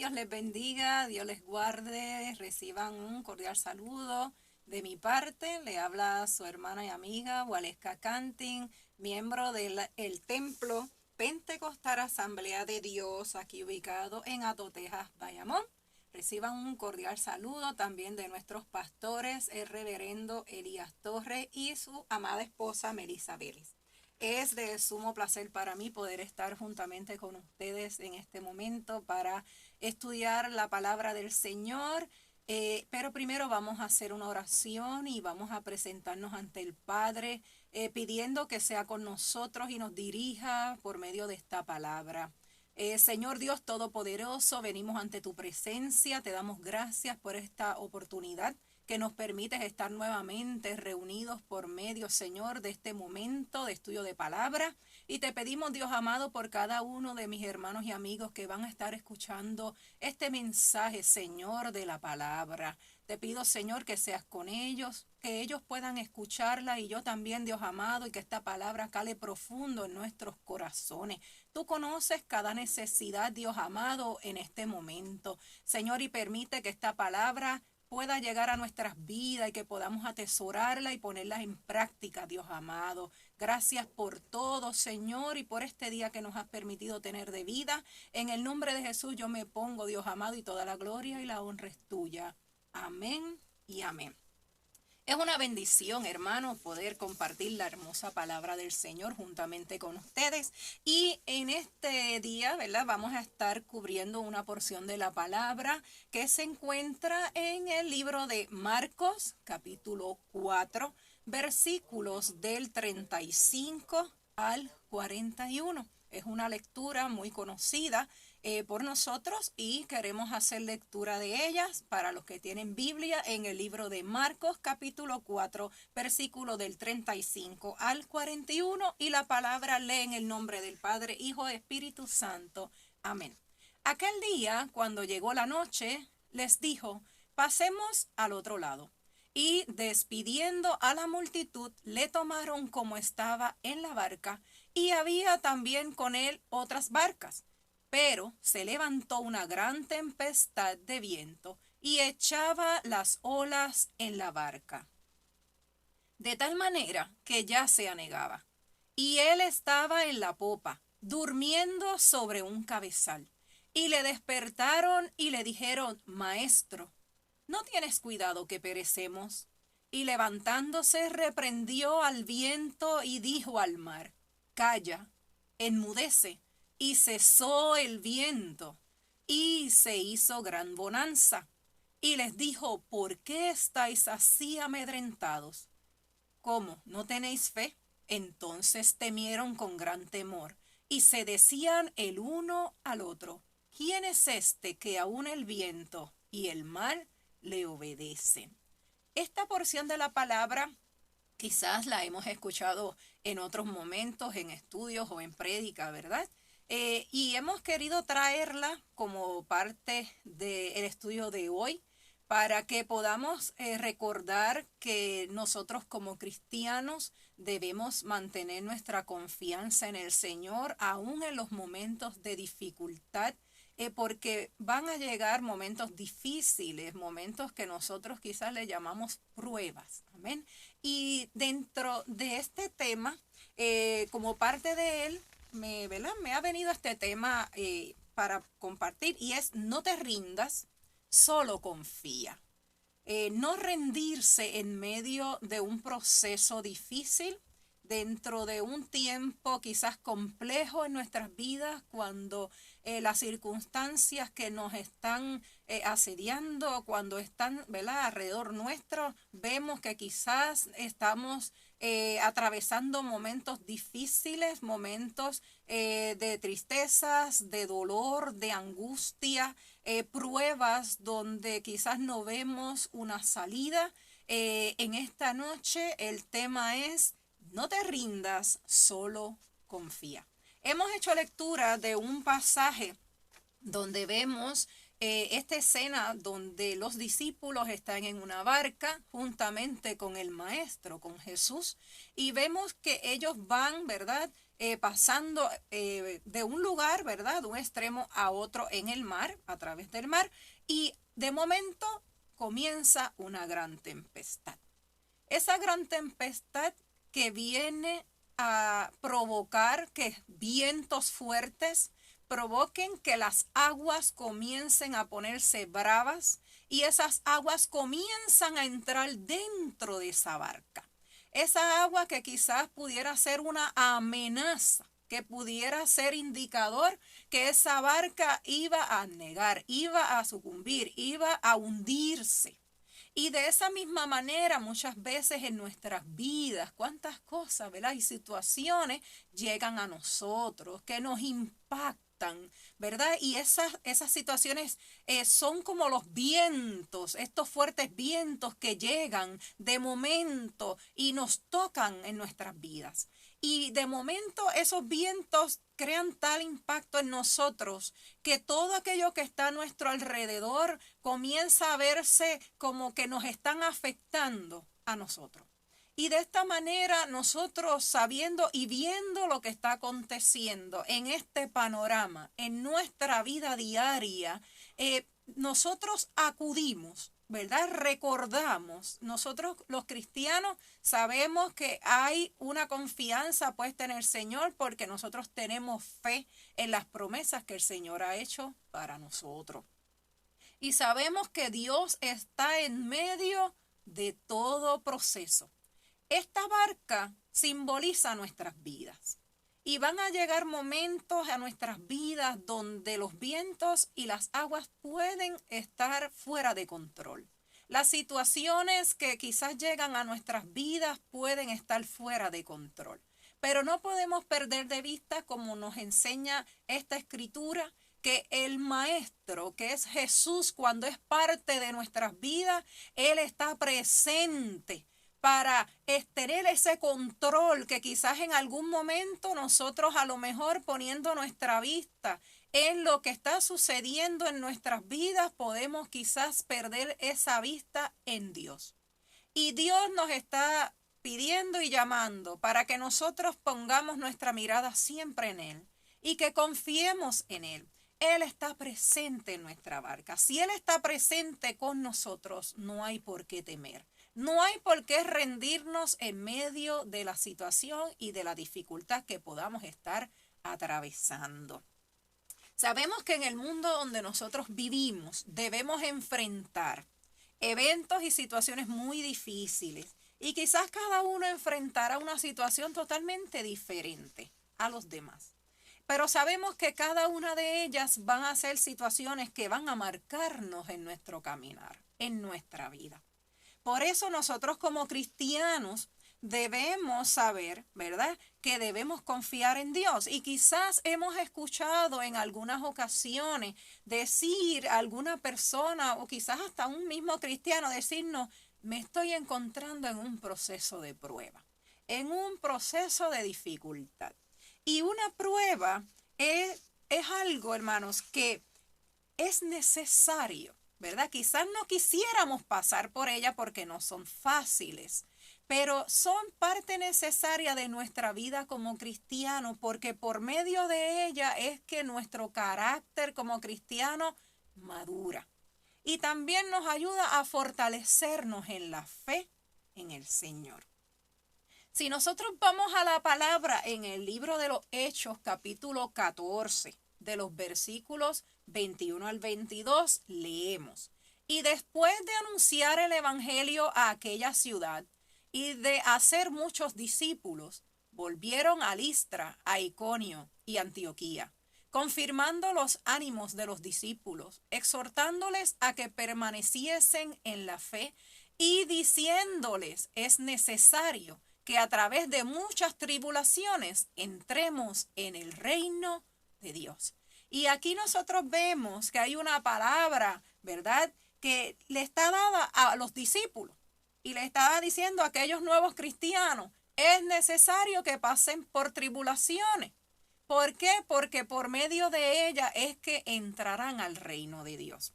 Dios les bendiga, Dios les guarde, reciban un cordial saludo de mi parte. Le habla su hermana y amiga Waleska Canting, miembro del el Templo Pentecostal Asamblea de Dios, aquí ubicado en Ato, Texas, Bayamón. Reciban un cordial saludo también de nuestros pastores, el reverendo Elías Torres y su amada esposa Melissa Vélez. Es de sumo placer para mí poder estar juntamente con ustedes en este momento para estudiar la palabra del Señor. Pero primero vamos a hacer una oración y vamos a presentarnos ante el Padre, pidiendo que sea con nosotros y nos dirija por medio de esta palabra. Señor Dios Todopoderoso, venimos ante tu presencia, te damos gracias por esta oportunidad que nos permites estar nuevamente reunidos por medio, Señor, de este momento de estudio de palabra. Y te pedimos, Dios amado, por cada uno de mis hermanos y amigos que van a estar escuchando este mensaje, Señor, de la palabra. Te pido, Señor, que seas con ellos, que ellos puedan escucharla y yo también, Dios amado, y que esta palabra cale profundo en nuestros corazones. Tú conoces cada necesidad, Dios amado, en este momento. Señor, y permite que esta palabra pueda llegar a nuestras vidas y que podamos atesorarla y ponerla en práctica, Dios amado. Gracias por todo, Señor, y por este día que nos has permitido tener de vida. En el nombre de Jesús yo me pongo, Dios amado, y toda la gloria y la honra es tuya. Amén y amén. Es una bendición, hermano, poder compartir la hermosa palabra del Señor juntamente con ustedes. Y en este día, ¿verdad? Vamos a estar cubriendo una porción de la palabra que se encuentra en el libro de Marcos, capítulo 4, versículos del 35 al 41. Es una lectura muy conocida por nosotros y queremos hacer lectura de ellas para los que tienen Biblia en el libro de Marcos capítulo 4 versículo del 35 al 41 y la palabra lee en el nombre del Padre, Hijo y Espíritu Santo. Amén. Aquel día, cuando llegó la noche, les dijo: pasemos al otro lado. Y despidiendo a la multitud, le tomaron como estaba en la barca, y había también con él otras barcas. Pero se levantó una gran tempestad de viento y echaba las olas en la barca, de tal manera que ya se anegaba. Y él estaba en la popa, durmiendo sobre un cabezal. Y le despertaron y le dijeron: Maestro, ¿no tienes cuidado que perecemos? Y levantándose reprendió al viento y dijo al mar: Calla, enmudece. Y cesó el viento, y se hizo gran bonanza. Y les dijo: ¿por qué estáis así amedrentados? ¿Cómo, no tenéis fe? Entonces temieron con gran temor, y se decían el uno al otro: ¿quién es este que aun el viento y el mar le obedecen? Esta porción de la palabra quizás la hemos escuchado en otros momentos, en estudios o en prédica, ¿verdad? Y hemos querido traerla como parte del estudio de hoy para que podamos recordar que nosotros como cristianos debemos mantener nuestra confianza en el Señor aún en los momentos de dificultad, porque van a llegar momentos difíciles, momentos que nosotros quizás le llamamos pruebas. Amén. Y dentro de este tema, como parte de él, ¿verdad? Me ha venido este tema para compartir, y es: no te rindas, solo confía. No rendirse en medio de un proceso difícil, dentro de un tiempo quizás complejo en nuestras vidas, cuando las circunstancias que nos están asediando, cuando están, ¿verdad?, alrededor nuestro, vemos que quizás estamos atravesando momentos difíciles, momentos de tristezas, de dolor, de angustia, pruebas donde quizás no vemos una salida. En esta noche el tema es: no te rindas, solo confía. Hemos hecho lectura de un pasaje donde vemos esta escena donde los discípulos están en una barca juntamente con el maestro, con Jesús, y vemos que ellos van, ¿verdad? Pasando de un lugar, ¿verdad? De un extremo a otro en el mar, a través del mar, y de momento comienza una gran tempestad. Esa gran tempestad que viene a provocar que vientos fuertes provoquen que las aguas comiencen a ponerse bravas y esas aguas comienzan a entrar dentro de esa barca. Esa agua que quizás pudiera ser una amenaza, que pudiera ser indicador que esa barca iba a negar, iba a sucumbir, iba a hundirse. Y de esa misma manera, muchas veces en nuestras vidas, cuántas cosas, ¿verdad? Y situaciones llegan a nosotros que nos impactan, ¿verdad? Y esas situaciones son como los vientos, estos fuertes vientos que llegan de momento y nos tocan en nuestras vidas. Y de momento esos vientos crean tal impacto en nosotros que todo aquello que está a nuestro alrededor comienza a verse como que nos están afectando a nosotros. Y de esta manera nosotros sabiendo y viendo lo que está aconteciendo en este panorama, en nuestra vida diaria, nosotros acudimos, ¿verdad? Recordamos, nosotros los cristianos sabemos que hay una confianza puesta en el Señor porque nosotros tenemos fe en las promesas que el Señor ha hecho para nosotros. Y sabemos que Dios está en medio de todo proceso. Esta barca simboliza nuestras vidas. Y van a llegar momentos a nuestras vidas donde los vientos y las aguas pueden estar fuera de control. Las situaciones que quizás llegan a nuestras vidas pueden estar fuera de control. Pero no podemos perder de vista, como nos enseña esta escritura, que el Maestro, que es Jesús, cuando es parte de nuestras vidas, Él está presente para tener ese control que quizás en algún momento nosotros a lo mejor poniendo nuestra vista en lo que está sucediendo en nuestras vidas podemos quizás perder esa vista en Dios. Y Dios nos está pidiendo y llamando para que nosotros pongamos nuestra mirada siempre en Él y que confiemos en Él. Él está presente en nuestra barca. Si Él está presente con nosotros, no hay por qué temer. No hay por qué rendirnos en medio de la situación y de la dificultad que podamos estar atravesando. Sabemos que en el mundo donde nosotros vivimos debemos enfrentar eventos y situaciones muy difíciles y quizás cada uno enfrentará una situación totalmente diferente a los demás. Pero sabemos que cada una de ellas van a ser situaciones que van a marcarnos en nuestro caminar, en nuestra vida. Por eso nosotros como cristianos debemos saber, ¿verdad?, que debemos confiar en Dios. Y quizás hemos escuchado en algunas ocasiones decir a alguna persona o quizás hasta un mismo cristiano decirnos, me estoy encontrando en un proceso de prueba, en un proceso de dificultad. Y una prueba es algo, hermanos, que es necesario, ¿verdad? Quizás no quisiéramos pasar por ella porque no son fáciles, pero son parte necesaria de nuestra vida como cristianos porque por medio de ella es que nuestro carácter como cristiano madura. Y también nos ayuda a fortalecernos en la fe en el Señor. Si nosotros vamos a la palabra en el libro de los Hechos, capítulo 14, de los versículos 21 al 22, leemos. Y después de anunciar el evangelio a aquella ciudad y de hacer muchos discípulos, volvieron a Listra, a Iconio y Antioquía, confirmando los ánimos de los discípulos, exhortándoles a que permaneciesen en la fe y diciéndoles es necesario que a través de muchas tribulaciones entremos en el reino de Dios. Y aquí nosotros vemos que hay una palabra, ¿verdad?, que le está dada a los discípulos y le está diciendo a aquellos nuevos cristianos, es necesario que pasen por tribulaciones. ¿Por qué? Porque por medio de ella es que entrarán al reino de Dios.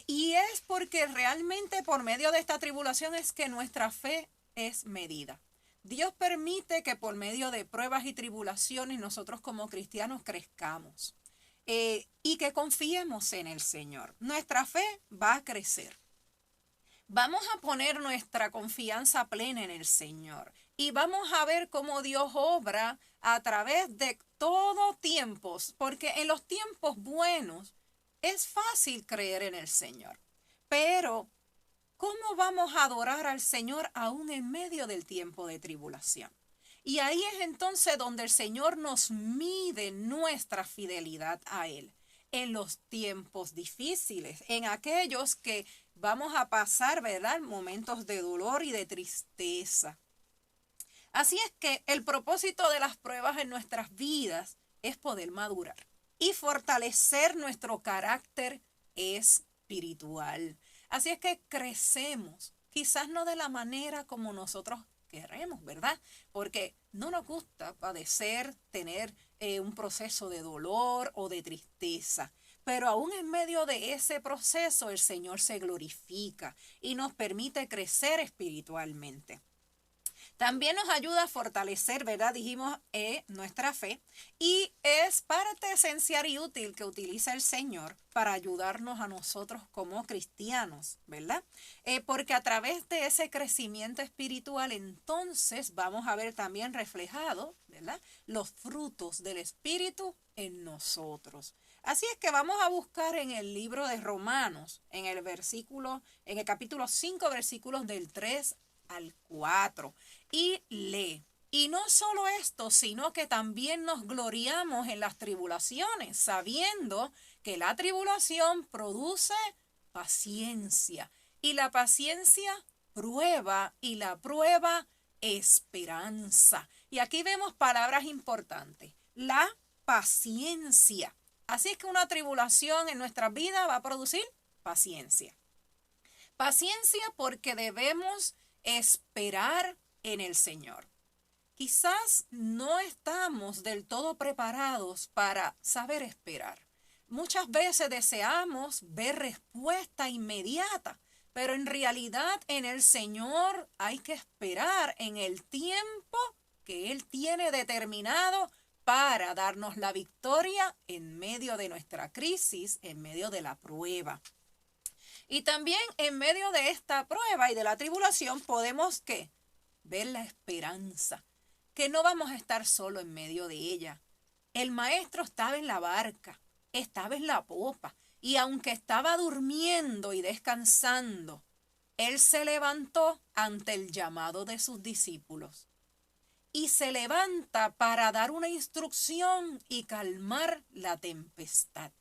Y es porque realmente por medio de esta tribulación es que nuestra fe es medida. Dios permite que por medio de pruebas y tribulaciones nosotros como cristianos crezcamos y que confiemos en el Señor. Nuestra fe va a crecer. Vamos a poner nuestra confianza plena en el Señor y vamos a ver cómo Dios obra a través de todo tiempos, porque en los tiempos buenos es fácil creer en el Señor, pero ¿cómo vamos a adorar al Señor aún en medio del tiempo de tribulación? Y ahí es entonces donde el Señor nos mide nuestra fidelidad a Él, en los tiempos difíciles, en aquellos que vamos a pasar, ¿verdad?, momentos de dolor y de tristeza. Así es que el propósito de las pruebas en nuestras vidas es poder madurar y fortalecer nuestro carácter espiritual. Así es que crecemos, quizás no de la manera como nosotros queremos, ¿verdad? Porque no nos gusta padecer, tener un proceso de dolor o de tristeza. Pero aún en medio de ese proceso el Señor se glorifica y nos permite crecer espiritualmente. También nos ayuda a fortalecer, ¿verdad? Dijimos, nuestra fe. Y es parte esencial y útil que utiliza el Señor para ayudarnos a nosotros como cristianos, ¿verdad? Porque a través de ese crecimiento espiritual, entonces vamos a ver también reflejado, ¿verdad?, los frutos del Espíritu en nosotros. Así es que vamos a buscar en el libro de Romanos, en el capítulo 5, versículos del 3 al 4, y lee. Y no solo esto, sino que también nos gloriamos en las tribulaciones, sabiendo que la tribulación produce paciencia, y la paciencia prueba, y la prueba esperanza. Y aquí vemos palabras importantes. La paciencia. Así es que una tribulación en nuestra vida va a producir paciencia. Paciencia porque debemos esperar en el Señor. Quizás no estamos del todo preparados para saber esperar. Muchas veces deseamos ver respuesta inmediata, pero en realidad en el Señor hay que esperar en el tiempo que Él tiene determinado para darnos la victoria en medio de nuestra crisis, en medio de la prueba. Y también en medio de esta prueba y de la tribulación podemos ¿qué? Ver la esperanza, que no vamos a estar solo en medio de ella. El maestro estaba en la barca, estaba en la popa, y aunque estaba durmiendo y descansando, él se levantó ante el llamado de sus discípulos. Y se levanta para dar una instrucción y calmar la tempestad.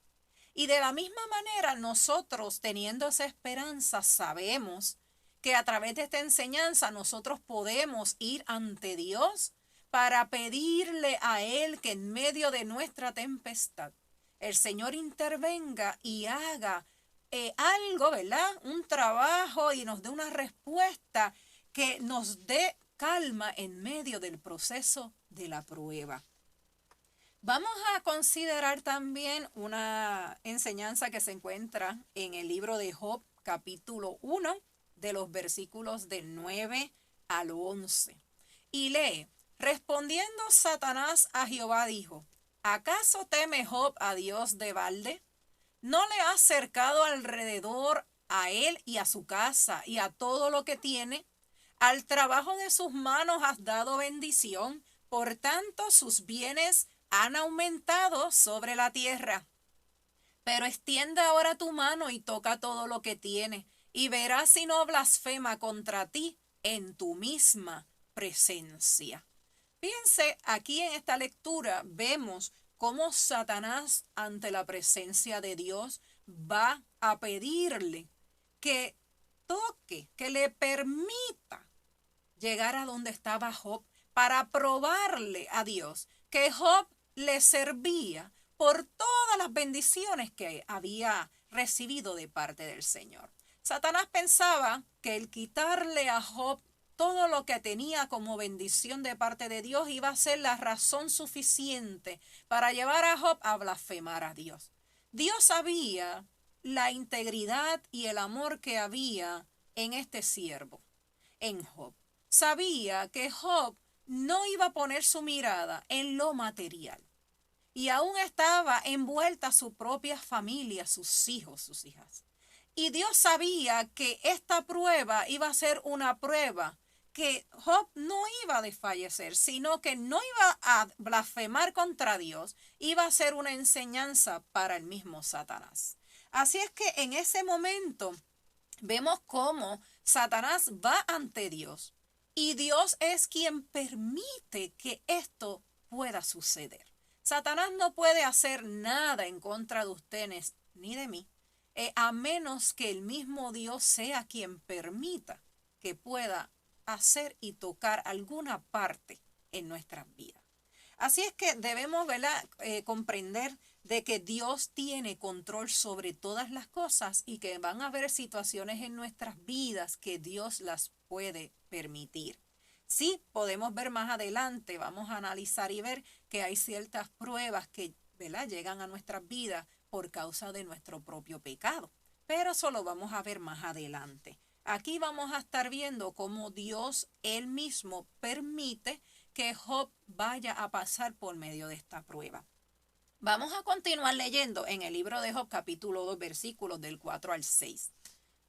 Y de la misma manera nosotros, teniendo esa esperanza, sabemos que a través de esta enseñanza nosotros podemos ir ante Dios para pedirle a Él que en medio de nuestra tempestad el Señor intervenga y haga algo, ¿verdad? Un trabajo y nos dé una respuesta que nos dé calma en medio del proceso de la prueba. Vamos a considerar también una enseñanza que se encuentra en el libro de Job, capítulo 1, de los versículos del 9 al 11. Y lee: respondiendo Satanás a Jehová dijo: ¿acaso teme Job a Dios de balde? ¿No le has cercado alrededor a él y a su casa y a todo lo que tiene? Al trabajo de sus manos has dado bendición, por tanto sus bienes han aumentado sobre la tierra. Pero extiende ahora tu mano y toca todo lo que tiene, y verás si no blasfema contra ti en tu misma presencia. Fíjense, aquí en esta lectura vemos cómo Satanás ante la presencia de Dios va a pedirle que toque, que le permita llegar a donde estaba Job para probarle a Dios que Job le servía por todas las bendiciones que había recibido de parte del Señor. Satanás pensaba que el quitarle a Job todo lo que tenía como bendición de parte de Dios iba a ser la razón suficiente para llevar a Job a blasfemar a Dios. Dios sabía la integridad y el amor que había en este siervo, en Job. Sabía que Job no iba a poner su mirada en lo material. Y aún estaba envuelta su propia familia, sus hijos, sus hijas. Y Dios sabía que esta prueba iba a ser una prueba que Job no iba a desfallecer, sino que no iba a blasfemar contra Dios, iba a ser una enseñanza para el mismo Satanás. Así es que en ese momento vemos cómo Satanás va ante Dios y Dios es quien permite que esto pueda suceder. Satanás no puede hacer nada en contra de ustedes ni de mí, a menos que el mismo Dios sea quien permita que pueda hacer y tocar alguna parte en nuestras vidas. Así es que debemos, ¿verdad?, comprender de que Dios tiene control sobre todas las cosas y que van a haber situaciones en nuestras vidas que Dios las puede permitir. Sí, podemos ver más adelante, vamos a analizar y ver que hay ciertas pruebas que, ¿verdad?, llegan a nuestras vidas por causa de nuestro propio pecado. Pero eso lo vamos a ver más adelante. Aquí vamos a estar viendo cómo Dios él mismo permite que Job vaya a pasar por medio de esta prueba. Vamos a continuar leyendo en el libro de Job capítulo 2 versículos del 4 al 6.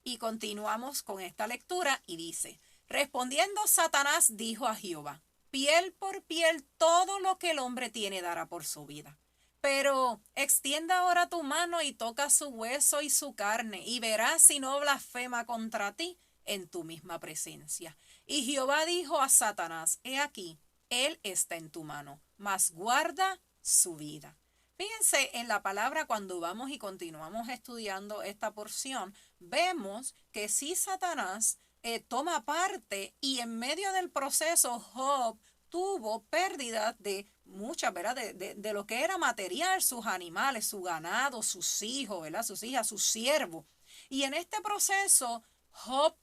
Y continuamos con esta lectura y dice: respondiendo Satanás dijo a Jehová: piel por piel todo lo que el hombre tiene dará por su vida. Pero extienda ahora tu mano y toca su hueso y su carne, y verás si no blasfema contra ti en tu misma presencia. Y Jehová dijo a Satanás: he aquí, él está en tu mano, mas guarda su vida. Fíjense en la palabra cuando vamos y continuamos estudiando esta porción, vemos que si Satanás toma parte y en medio del proceso Job tuvo pérdidas de muchas, ¿verdad? De lo que era material, sus animales, su ganado, sus hijos, ¿verdad? Sus hijas, sus siervos. Y en este proceso Job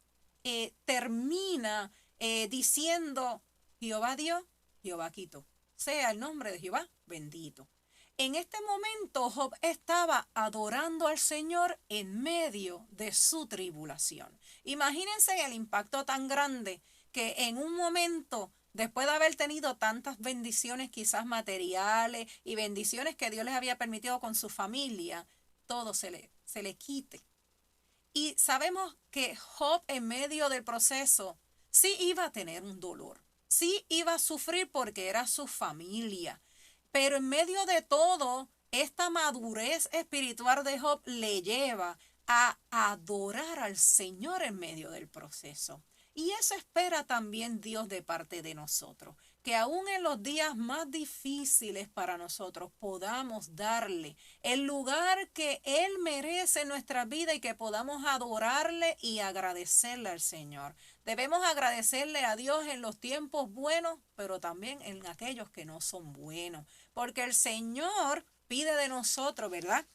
termina diciendo: Jehová dio, Jehová quitó. Sea el nombre de Jehová bendito. En este momento Job estaba adorando al Señor en medio de su tribulación. Imagínense el impacto tan grande que en un momento, después de haber tenido tantas bendiciones quizás materiales y bendiciones que Dios les había permitido con su familia, todo se le quite. Y sabemos que Job en medio del proceso sí iba a tener un dolor, sí iba a sufrir porque era su familia. Pero en medio de todo, esta madurez espiritual de Job le lleva a adorar al Señor en medio del proceso. Y eso espera también Dios de parte de nosotros, que aún en los días más difíciles para nosotros podamos darle el lugar que Él merece en nuestra vida y que podamos adorarle y agradecerle al Señor. Debemos agradecerle a Dios en los tiempos buenos, pero también en aquellos que no son buenos, porque el Señor pide de nosotros, ¿verdad?,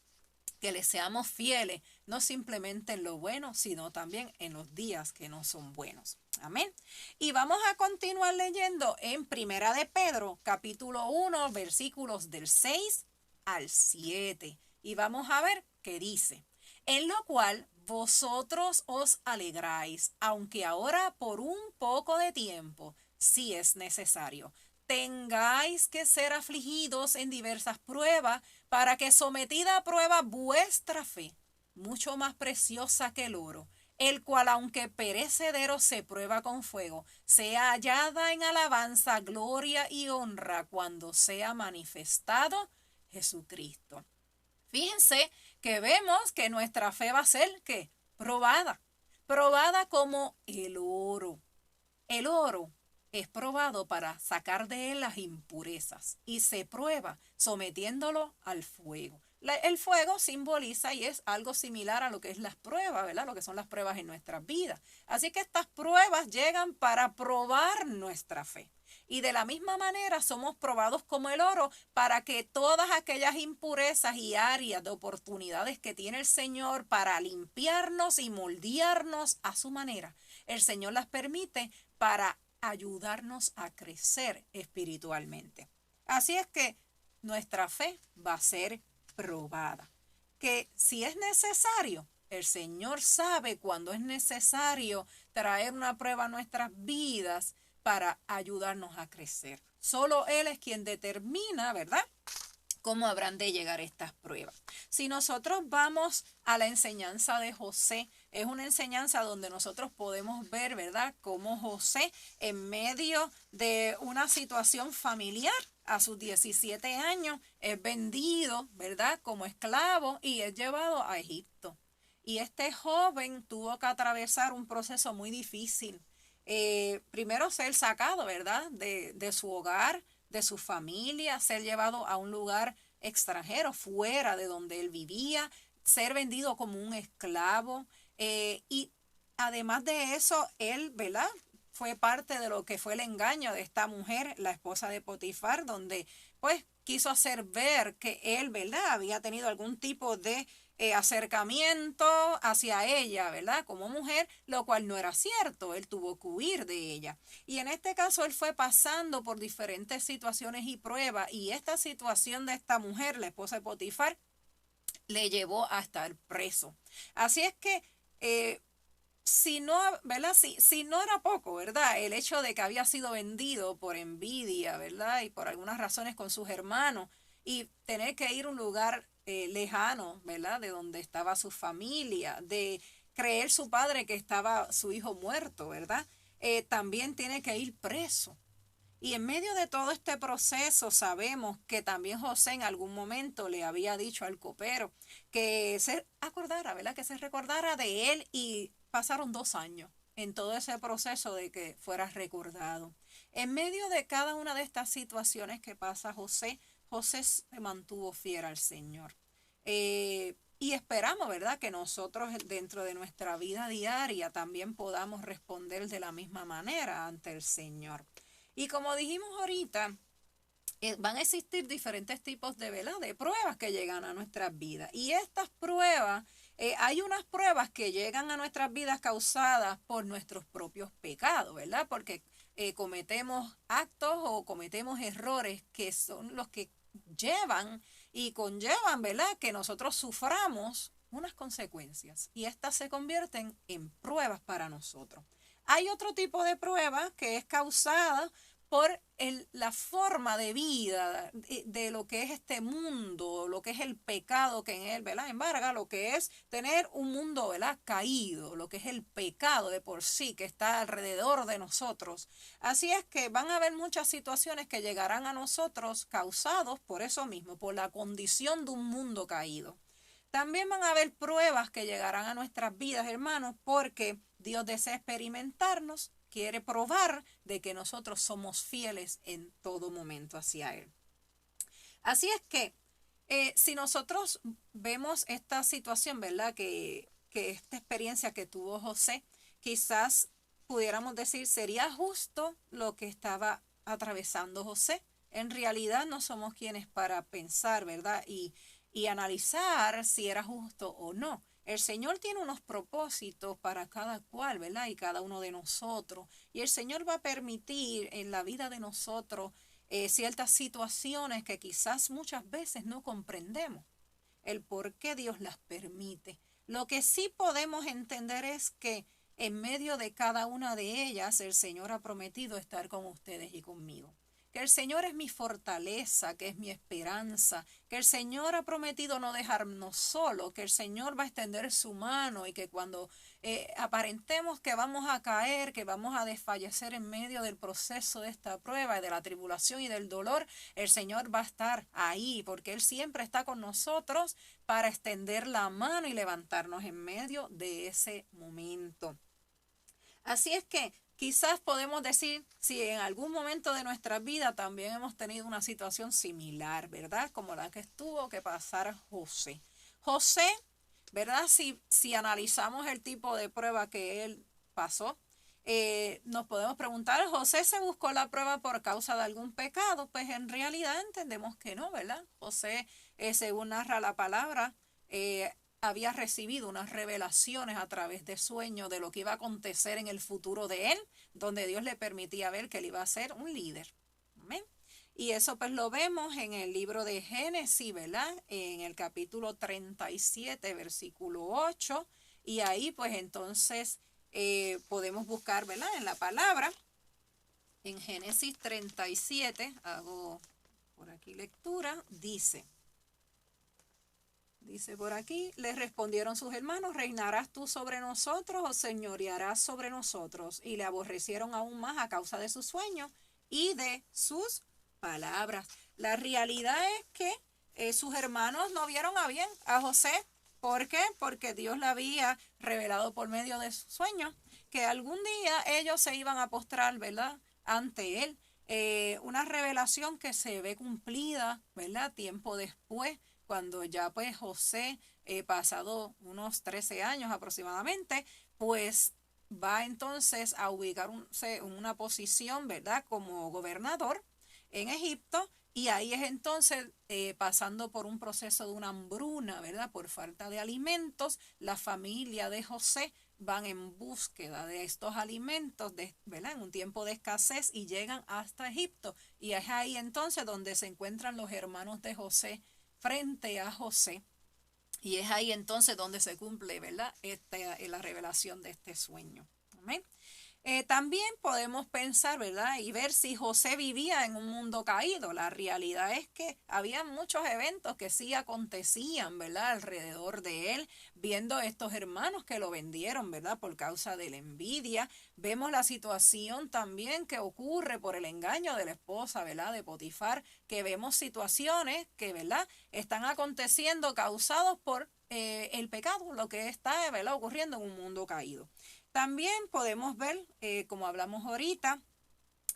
que le seamos fieles, no simplemente en lo bueno, sino también en los días que no son buenos. Amén. Y vamos a continuar leyendo en Primera de Pedro, capítulo 1, versículos del 6 al 7. Y vamos a ver qué dice: en lo cual vosotros os alegráis, aunque ahora por un poco de tiempo, si es necesario, tengáis que ser afligidos en diversas pruebas, para que sometida a prueba vuestra fe, mucho más preciosa que el oro, el cual aunque perecedero se prueba con fuego, sea hallada en alabanza, gloria y honra cuando sea manifestado Jesucristo. Fíjense que vemos que nuestra fe va a ser ¿qué? Probada como el oro. El oro es probado para sacar de él las impurezas y se prueba sometiéndolo al fuego. El fuego simboliza y es algo similar a lo que es las pruebas, ¿verdad? Lo que son las pruebas en nuestras vidas. Así que estas pruebas llegan para probar nuestra fe. Y de la misma manera somos probados como el oro para que todas aquellas impurezas y áreas de oportunidades que tiene el Señor para limpiarnos y moldearnos a su manera, El Señor las permite para ayudarnos a crecer espiritualmente. Así es que nuestra fe va a ser probada. Que si es necesario, el Señor sabe cuándo es necesario traer una prueba a nuestras vidas para ayudarnos a crecer. Solo Él es quien determina, ¿verdad?, cómo habrán de llegar estas pruebas. Si nosotros vamos a la enseñanza de José, es una enseñanza donde nosotros podemos ver, ¿verdad?, cómo José, en medio de una situación familiar, a sus 17 años, es vendido, ¿verdad?, como esclavo y es llevado a Egipto. Y este joven tuvo que atravesar un proceso muy difícil. Primero ser sacado, ¿verdad?, de su hogar, de su familia, ser llevado a un lugar extranjero, fuera de donde él vivía, ser vendido como un esclavo. Y además de eso, él, ¿verdad?, fue parte de lo que fue el engaño de esta mujer, la esposa de Potifar, donde pues quiso hacer ver que él, ¿verdad?, había tenido algún tipo de acercamiento hacia ella, ¿verdad?, como mujer, lo cual no era cierto. Él tuvo que huir de ella. Y en este caso él fue pasando por diferentes situaciones y pruebas, y esta situación de esta mujer, la esposa de Potifar, le llevó a estar preso. Así es que si no, ¿verdad? Si no era poco, ¿verdad?, el hecho de que había sido vendido por envidia, ¿verdad?, y por algunas razones con sus hermanos, y tener que ir a un lugar lejano, ¿verdad?, de donde estaba su familia, de creer su padre que estaba su hijo muerto, ¿verdad?, también tiene que ir preso. Y en medio de todo este proceso sabemos que también José en algún momento le había dicho al copero que se acordara, ¿verdad?, que se recordara de él, y pasaron 2 años en todo ese proceso de que fuera recordado. En medio de cada una de estas situaciones que pasa José, José se mantuvo fiel al Señor. Y esperamos, ¿verdad?, que nosotros dentro de nuestra vida diaria también podamos responder de la misma manera ante el Señor. Y como dijimos ahorita, van a existir diferentes tipos de, ¿verdad?, de pruebas que llegan a nuestras vidas. Y estas pruebas, hay unas pruebas que llegan a nuestras vidas causadas por nuestros propios pecados, ¿verdad? Porque cometemos actos o cometemos errores que son los que llevan y conllevan, ¿verdad?, que nosotros suframos unas consecuencias. Y estas se convierten en pruebas para nosotros. Hay otro tipo de prueba que es causada por la forma de vida de lo que es este mundo, lo que es el pecado que en él, ¿verdad?, embarga, lo que es tener un mundo, ¿verdad?, caído, lo que es el pecado de por sí que está alrededor de nosotros. Así es que van a haber muchas situaciones que llegarán a nosotros causados por eso mismo, por la condición de un mundo caído. También van a haber pruebas que llegarán a nuestras vidas, hermanos, porque Dios desea experimentarnos, quiere probar de que nosotros somos fieles en todo momento hacia Él. Así es que si nosotros vemos esta situación, ¿verdad?, que esta experiencia que tuvo José, quizás pudiéramos decir, ¿sería justo lo que estaba atravesando José? En realidad no somos quienes para pensar, ¿verdad?, y analizar si era justo o no. El Señor tiene unos propósitos para cada cual, ¿verdad?, y cada uno de nosotros. Y el Señor va a permitir en la vida de nosotros ciertas situaciones que quizás muchas veces no comprendemos el por qué Dios las permite. Lo que sí podemos entender es que en medio de cada una de ellas el Señor ha prometido estar con ustedes y conmigo. Que el Señor es mi fortaleza, que es mi esperanza, que el Señor ha prometido no dejarnos solos, que el Señor va a extender su mano y que cuando aparentemos que vamos a caer, que vamos a desfallecer en medio del proceso de esta prueba, de la tribulación y del dolor, el Señor va a estar ahí porque Él siempre está con nosotros para extender la mano y levantarnos en medio de ese momento. Así es que quizás podemos decir si en algún momento de nuestra vida también hemos tenido una situación similar, ¿verdad?, como la que tuvo que pasar José. José, ¿verdad?, si analizamos el tipo de prueba que él pasó, nos podemos preguntar, ¿José se buscó la prueba por causa de algún pecado? Pues en realidad entendemos que no, ¿verdad? José, según narra la palabra, había recibido unas revelaciones a través de sueños de lo que iba a acontecer en el futuro de él, donde Dios le permitía ver que él iba a ser un líder. Amén. Y eso pues lo vemos en el libro de Génesis, ¿verdad? En el capítulo 37, versículo 8. Y ahí pues entonces podemos buscar, ¿verdad? En la palabra, en Génesis 37, hago por aquí lectura, dice por aquí, le respondieron sus hermanos, ¿reinarás tú sobre nosotros o señorearás sobre nosotros? Y le aborrecieron aún más a causa de sus sueños y de sus palabras. La realidad es que sus hermanos no vieron a bien a José. ¿Por qué? Porque Dios le había revelado por medio de sus sueños que algún día ellos se iban a postrar, ¿verdad?, ante él. Una revelación que se ve cumplida, ¿verdad?, tiempo después, cuando ya pues José, pasado unos 13 años aproximadamente, pues va entonces a ubicarse en una posición, ¿verdad?, como gobernador en Egipto, y ahí es entonces pasando por un proceso de una hambruna, ¿verdad?, por falta de alimentos, la familia de José van en búsqueda de estos alimentos, ¿verdad?, en un tiempo de escasez, y llegan hasta Egipto, y es ahí entonces donde se encuentran los hermanos de José frente a José, y es ahí entonces donde se cumple, ¿verdad?, la revelación de este sueño. Amén. También podemos pensar, ¿verdad?, y ver si José vivía en un mundo caído. La realidad es que había muchos eventos que sí acontecían, ¿verdad?, alrededor de él, viendo estos hermanos que lo vendieron, ¿verdad?, por causa de la envidia. Vemos la situación también que ocurre por el engaño de la esposa, ¿verdad?, de Potifar, que vemos situaciones que, ¿verdad?, están aconteciendo causados por el pecado, lo que está, ¿verdad?, ocurriendo en un mundo caído. También podemos ver, como hablamos ahorita,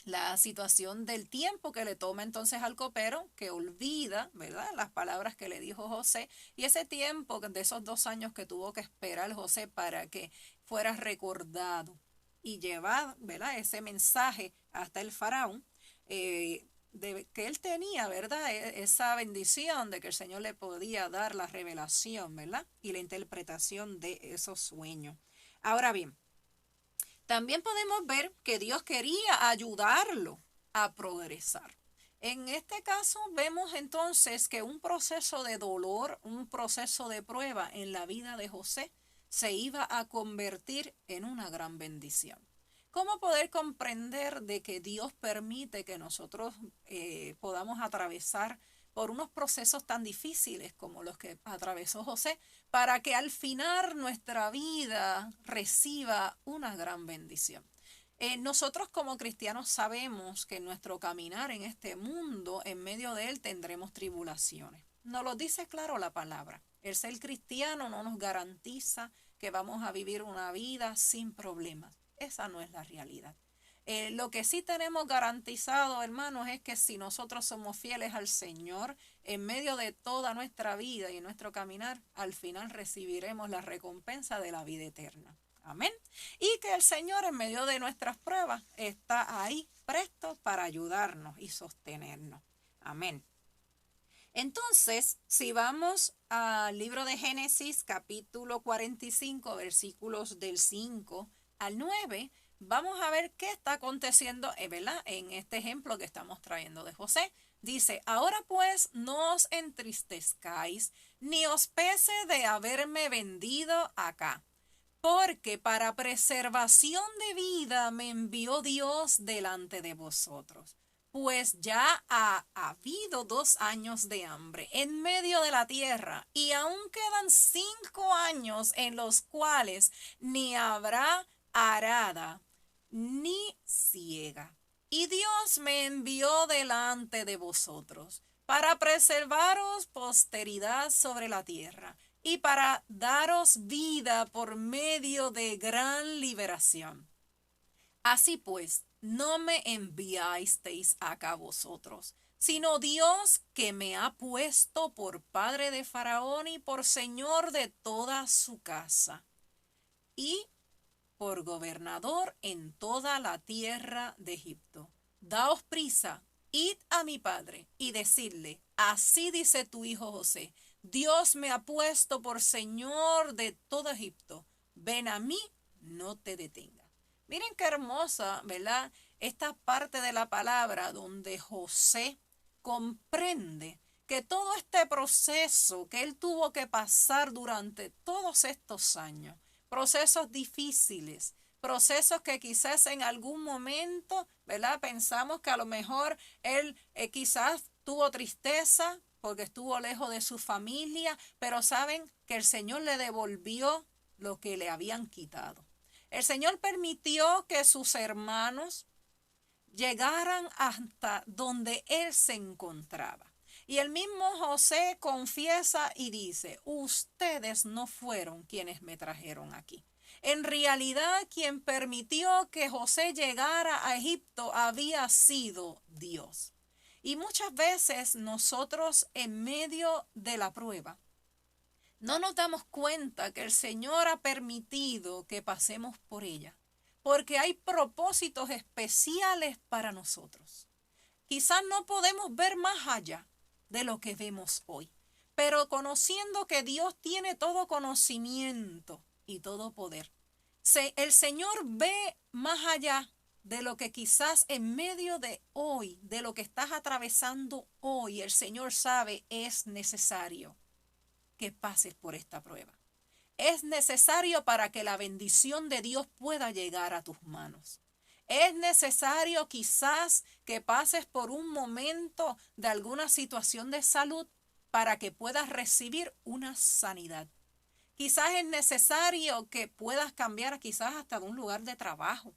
la situación del tiempo que le toma entonces al copero, que olvida, ¿verdad?, las palabras que le dijo José, y ese tiempo de esos 2 años que tuvo que esperar José para que fuera recordado y llevar, ¿verdad?, ese mensaje hasta el faraón, de que él tenía, ¿verdad?, esa bendición de que el Señor le podía dar la revelación, ¿verdad?, y la interpretación de esos sueños. Ahora bien, también podemos ver que Dios quería ayudarlo a progresar. En este caso vemos entonces que un proceso de dolor, un proceso de prueba en la vida de José se iba a convertir en una gran bendición. ¿Cómo poder comprender de que Dios permite que nosotros podamos atravesar por unos procesos tan difíciles como los que atravesó José, para que al final nuestra vida reciba una gran bendición? Nosotros como cristianos sabemos que en nuestro caminar en este mundo, en medio de él tendremos tribulaciones. Nos lo dice claro la palabra. El ser cristiano no nos garantiza que vamos a vivir una vida sin problemas. Esa no es la realidad. Lo que sí tenemos garantizado, hermanos, es que si nosotros somos fieles al Señor, en medio de toda nuestra vida y nuestro caminar, al final recibiremos la recompensa de la vida eterna. Amén. Y que el Señor en medio de nuestras pruebas está ahí presto para ayudarnos y sostenernos. Amén. Entonces, si vamos al libro de Génesis, capítulo 45, versículos del 5 al 9, vamos a ver qué está aconteciendo, ¿verdad?, en este ejemplo que estamos trayendo de José. Dice, ahora pues no os entristezcáis, ni os pese de haberme vendido acá, porque para preservación de vida me envió Dios delante de vosotros. Pues ya ha habido 2 años de hambre en medio de la tierra, y aún quedan 5 años en los cuales ni habrá arada ni siega. Y Dios me envió delante de vosotros para preservaros posteridad sobre la tierra y para daros vida por medio de gran liberación. Así pues, no me enviasteis acá vosotros, sino Dios, que me ha puesto por padre de Faraón y por señor de toda su casa, y por gobernador en toda la tierra de Egipto. Daos prisa, id a mi padre y decidle, así dice tu hijo José, Dios me ha puesto por Señor de todo Egipto. Ven a mí, no te detengas. Miren qué hermosa, ¿verdad? Esta parte de la palabra donde José comprende que todo este proceso que él tuvo que pasar durante todos estos años, procesos difíciles, procesos que quizás en algún momento, ¿verdad? Pensamos que a lo mejor él quizás tuvo tristeza porque estuvo lejos de su familia, pero saben que el Señor le devolvió lo que le habían quitado. El Señor permitió que sus hermanos llegaran hasta donde él se encontraba. Y el mismo José confiesa y dice, ustedes no fueron quienes me trajeron aquí. En realidad, quien permitió que José llegara a Egipto había sido Dios. Y muchas veces nosotros en medio de la prueba no nos damos cuenta que el Señor ha permitido que pasemos por ella, porque hay propósitos especiales para nosotros. Quizás no podemos ver más allá de lo que vemos hoy, pero conociendo que Dios tiene todo conocimiento y todo poder, el Señor ve más allá de lo que quizás en medio de hoy, de lo que estás atravesando hoy, el Señor sabe es necesario que pases por esta prueba. Es necesario para que la bendición de Dios pueda llegar a tus manos. Es necesario quizás que pases por un momento de alguna situación de salud para que puedas recibir una sanidad. Quizás es necesario que puedas cambiar quizás hasta de un lugar de trabajo,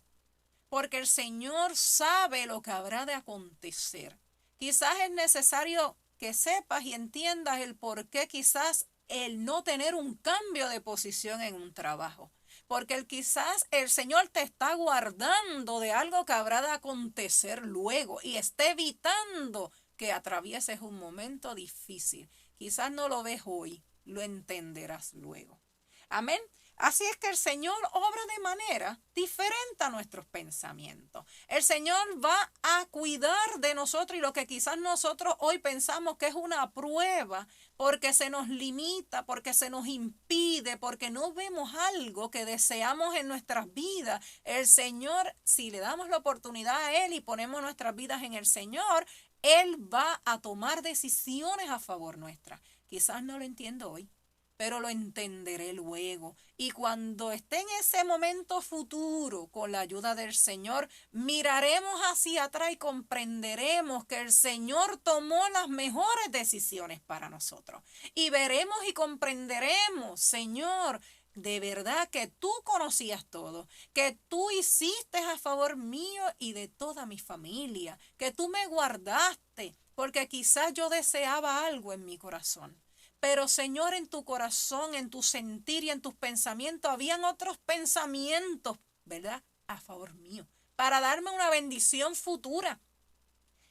porque el Señor sabe lo que habrá de acontecer. Quizás es necesario que sepas y entiendas el por qué quizás el no tener un cambio de posición en un trabajo. Porque quizás el Señor te está guardando de algo que habrá de acontecer luego y está evitando que atravieses un momento difícil. Quizás no lo ves hoy, lo entenderás luego. Amén. Así es que el Señor obra de manera diferente a nuestros pensamientos. El Señor va a cuidar de nosotros y lo que quizás nosotros hoy pensamos que es una prueba porque se nos limita, porque se nos impide, porque no vemos algo que deseamos en nuestras vidas. El Señor, si le damos la oportunidad a Él y ponemos nuestras vidas en el Señor, Él va a tomar decisiones a favor nuestra. Quizás no lo entiendo hoy, pero lo entenderé luego. Y cuando esté en ese momento futuro, con la ayuda del Señor, miraremos hacia atrás y comprenderemos que el Señor tomó las mejores decisiones para nosotros. Y veremos y comprenderemos, Señor, de verdad que tú conocías todo, que tú hiciste a favor mío y de toda mi familia, que tú me guardaste, porque quizás yo deseaba algo en mi corazón. Pero Señor, en tu corazón, en tu sentir y en tus pensamientos, habían otros pensamientos, ¿verdad? A favor mío, para darme una bendición futura.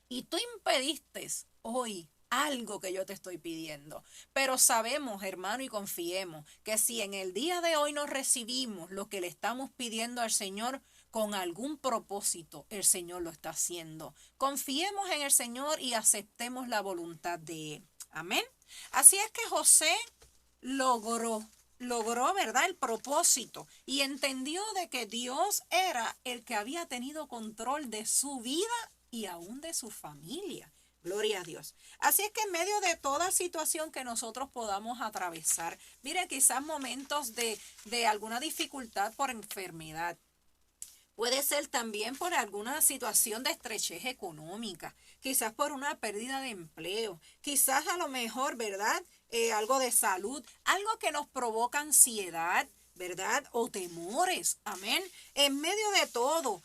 Y tú impediste hoy algo que yo te estoy pidiendo. Pero sabemos, hermano, y confiemos que si en el día de hoy nos recibimos lo que le estamos pidiendo al Señor, con algún propósito, el Señor lo está haciendo. Confiemos en el Señor y aceptemos la voluntad de Él. Amén. Así es que José logró, ¿verdad?, el propósito y entendió de que Dios era el que había tenido control de su vida y aún de su familia. Gloria a Dios. Así es que en medio de toda situación que nosotros podamos atravesar, mire, quizás momentos de alguna dificultad por enfermedad, puede ser también por alguna situación de estrechez económica, quizás por una pérdida de empleo, quizás a lo mejor, ¿verdad? Algo de salud, algo que nos provoca ansiedad, ¿verdad? O temores, amén. En medio de todo,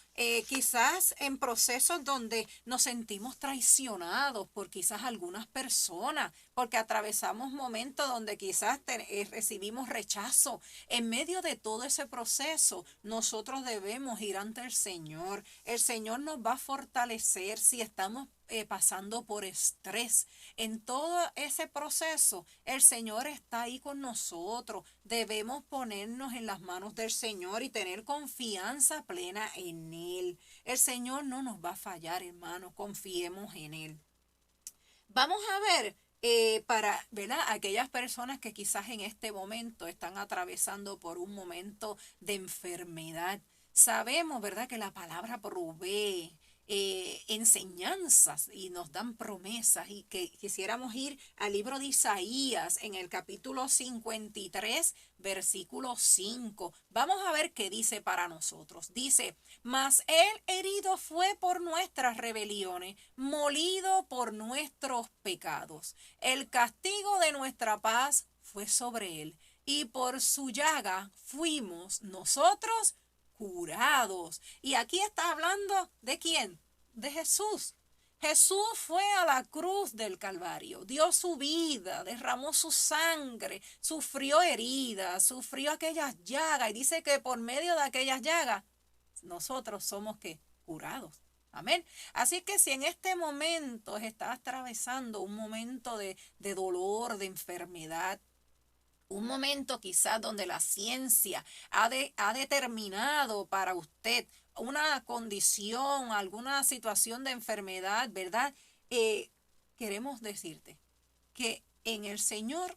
quizás en procesos donde nos sentimos traicionados por quizás algunas personas, porque atravesamos momentos donde quizás recibimos rechazo. En medio de todo ese proceso, nosotros debemos ir ante el Señor. El Señor nos va a fortalecer si estamos pasando por estrés. En todo ese proceso, el Señor está ahí con nosotros. Debemos ponernos en las manos del Señor y tener confianza plena en Él. El Señor no nos va a fallar, hermano. Confiemos en Él. Vamos a ver para, ¿verdad? Aquellas personas que quizás en este momento están atravesando por un momento de enfermedad. Sabemos, ¿verdad?, que la palabra provee enseñanzas y nos dan promesas y que quisiéramos ir al libro de Isaías en el capítulo 53, versículo 5. Vamos a ver qué dice para nosotros. Dice, mas él herido fue por nuestras rebeliones, molido por nuestros pecados. El castigo de nuestra paz fue sobre él, y por su llaga fuimos nosotros curados. Y aquí está hablando ¿de quién? De Jesús. Jesús fue a la cruz del Calvario, dio su vida, derramó su sangre, sufrió heridas, sufrió aquellas llagas y dice que por medio de aquellas llagas nosotros somos que curados. Amén. Así que si en este momento estás atravesando un momento de dolor, de enfermedad, un momento quizás donde la ciencia ha determinado para usted una condición, alguna situación de enfermedad, ¿verdad? Queremos decirte que en el Señor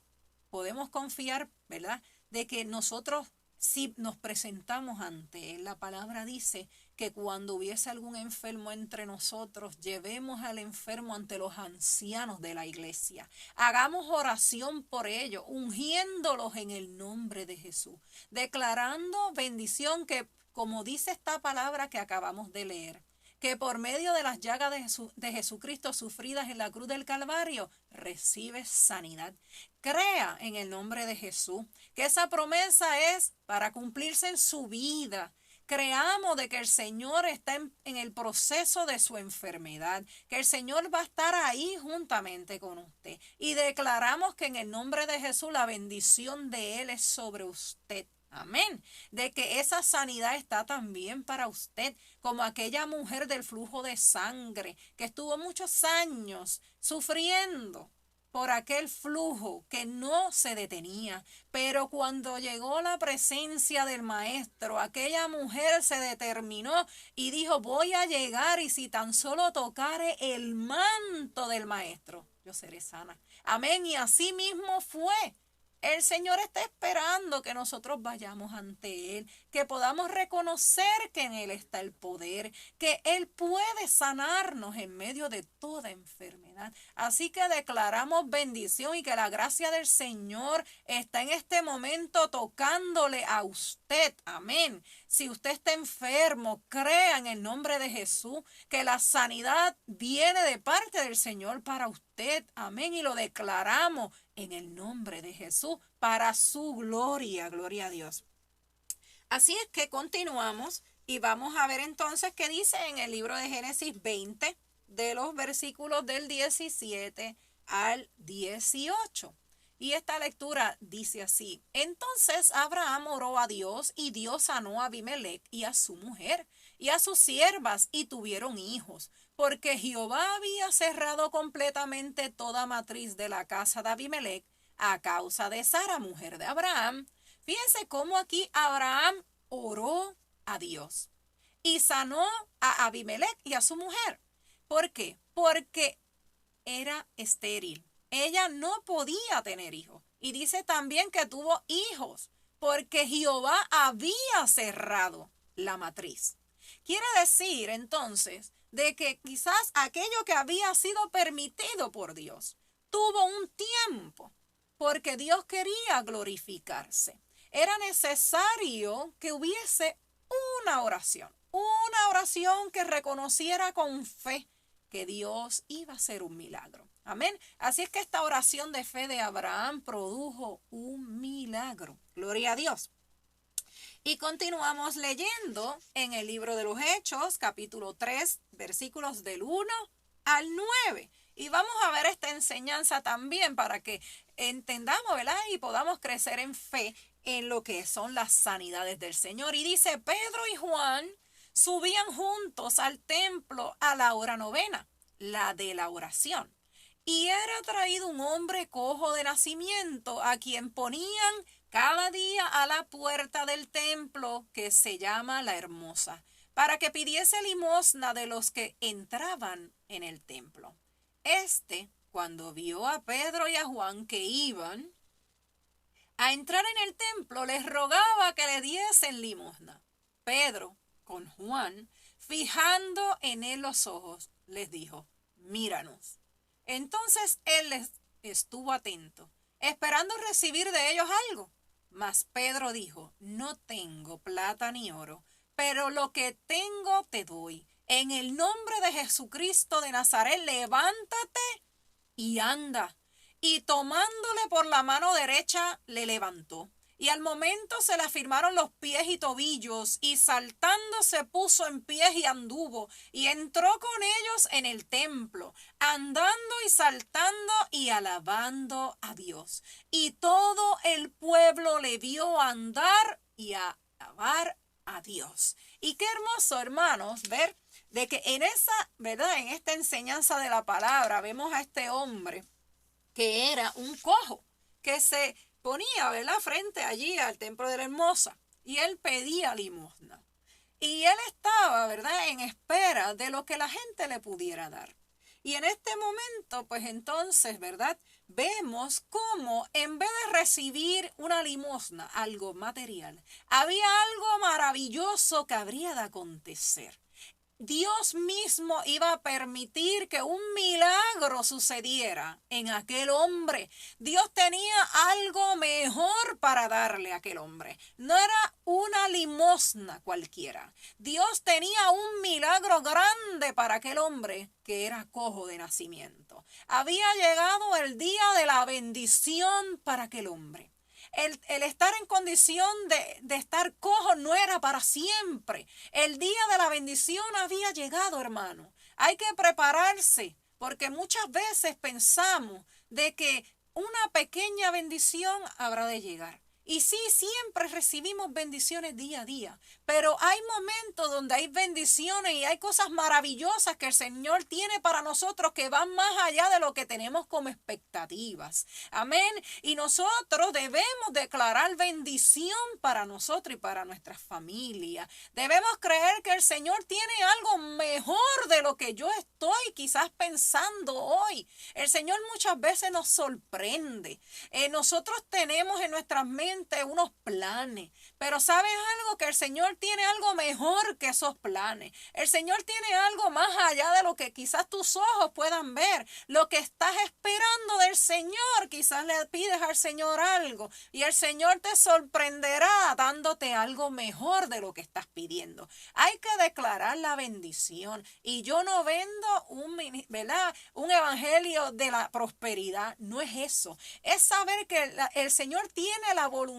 podemos confiar, ¿verdad? De que nosotros, si nos presentamos ante Él, la palabra dice que cuando hubiese algún enfermo entre nosotros, llevemos al enfermo ante los ancianos de la iglesia. Hagamos oración por ellos, ungiéndolos en el nombre de Jesús, declarando bendición que, como dice esta palabra que acabamos de leer, que por medio de las llagas de Jesucristo sufridas en la cruz del Calvario, recibe sanidad. Crea en el nombre de Jesús, que esa promesa es para cumplirse en su vida. Creamos de que el Señor está en el proceso de su enfermedad, que el Señor va a estar ahí juntamente con usted. Y declaramos que en el nombre de Jesús la bendición de Él es sobre usted. Amén. De que esa sanidad está también para usted, como aquella mujer del flujo de sangre que estuvo muchos años sufriendo por aquel flujo que no se detenía. Pero cuando llegó la presencia del maestro, aquella mujer se determinó y dijo, voy a llegar y si tan solo tocare el manto del maestro, yo seré sana. Amén. Y así mismo fue. El Señor está esperando que nosotros vayamos ante Él, que podamos reconocer que en Él está el poder, que Él puede sanarnos en medio de toda enfermedad. Así que declaramos bendición y que la gracia del Señor está en este momento tocándole a usted. Amén. Si usted está enfermo, crea en el nombre de Jesús que la sanidad viene de parte del Señor para usted. Amén. Y lo declaramos en el nombre de Jesús para su gloria. Gloria a Dios. Así es que continuamos y vamos a ver entonces qué dice en el libro de Génesis 20, de los versículos del 17 al 18. Y esta lectura dice así: entonces Abraham oró a Dios y Dios sanó a Abimelech y a su mujer y a sus siervas y tuvieron hijos, porque Jehová había cerrado completamente toda matriz de la casa de Abimelech a causa de Sara, mujer de Abraham. Fíjense cómo aquí Abraham oró a Dios y sanó a Abimelech y a su mujer. ¿Por qué? Porque era estéril. Ella no podía tener hijos. Y dice también que tuvo hijos porque Jehová había cerrado la matriz. Quiere decir entonces de que quizás aquello que había sido permitido por Dios tuvo un tiempo porque Dios quería glorificarse. Era necesario que hubiese una oración que reconociera con fe que Dios iba a hacer un milagro. Amén. Así es que esta oración de fe de Abraham produjo un milagro. Gloria a Dios. Y continuamos leyendo en el libro de los Hechos, capítulo 3, versículos del 1 al 9. Y vamos a ver esta enseñanza también para que entendamos, ¿verdad? Y podamos crecer en fe en lo que son las sanidades del Señor. Y dice, Pedro y Juan subían juntos al templo a la hora novena, la de la oración. Y era traído un hombre cojo de nacimiento, a quien ponían cada día a la puerta del templo, que se llama La Hermosa, para que pidiese limosna de los que entraban en el templo. Este cuando vio a Pedro y a Juan que iban a entrar en el templo, les rogaba que le diesen limosna. Pedro, con Juan, fijando en él los ojos, les dijo: míranos. Entonces él les estuvo atento, esperando recibir de ellos algo. Mas Pedro dijo: no tengo plata ni oro, pero lo que tengo te doy. En el nombre de Jesucristo de Nazaret, levántate y anda. Y tomándole por la mano derecha, le levantó. Y al momento se le afirmaron los pies y tobillos, y saltando se puso en pies y anduvo, y entró con ellos en el templo, andando y saltando y alabando a Dios. Y todo el pueblo le vio andar y alabar a Dios. Y qué hermoso, hermanos, ver de que en esa, ¿verdad? En esta enseñanza de la palabra vemos a este hombre que era un cojo, que se ponía, ¿verdad?, frente allí al templo de la hermosa, y él pedía limosna. Y él estaba, ¿verdad?, en espera de lo que la gente le pudiera dar. Y en este momento, pues entonces, ¿verdad?, vemos cómo en vez de recibir una limosna, algo material, había algo maravilloso que habría de acontecer. Dios mismo iba a permitir que un milagro sucediera en aquel hombre. Dios tenía algo mejor para darle a aquel hombre. No era una limosna cualquiera. Dios tenía un milagro grande para aquel hombre que era cojo de nacimiento. Había llegado el día de la bendición para aquel hombre. El estar en condición de estar cojo no era para siempre. El día de la bendición había llegado, hermano. Hay que prepararse, porque muchas veces pensamos de que una pequeña bendición habrá de llegar. Y sí, siempre recibimos bendiciones día a día, pero hay momentos donde hay bendiciones y hay cosas maravillosas que el Señor tiene para nosotros que van más allá de lo que tenemos como expectativas. Amén. Y nosotros debemos declarar bendición para nosotros y para nuestra familia. Debemos creer que el Señor tiene algo mejor de lo que yo estoy quizás pensando hoy. El Señor muchas veces nos sorprende. Nosotros tenemos en nuestras mentes unos planes, pero ¿sabes algo? Que el Señor tiene algo mejor que esos planes. El Señor tiene algo más allá de lo que quizás tus ojos puedan ver. Lo que estás esperando del Señor, quizás le pides al Señor algo y el Señor te sorprenderá dándote algo mejor de lo que estás pidiendo. Hay que declarar la bendición, y yo no vendo un evangelio de la prosperidad. No es eso. Es saber que el Señor tiene la voluntad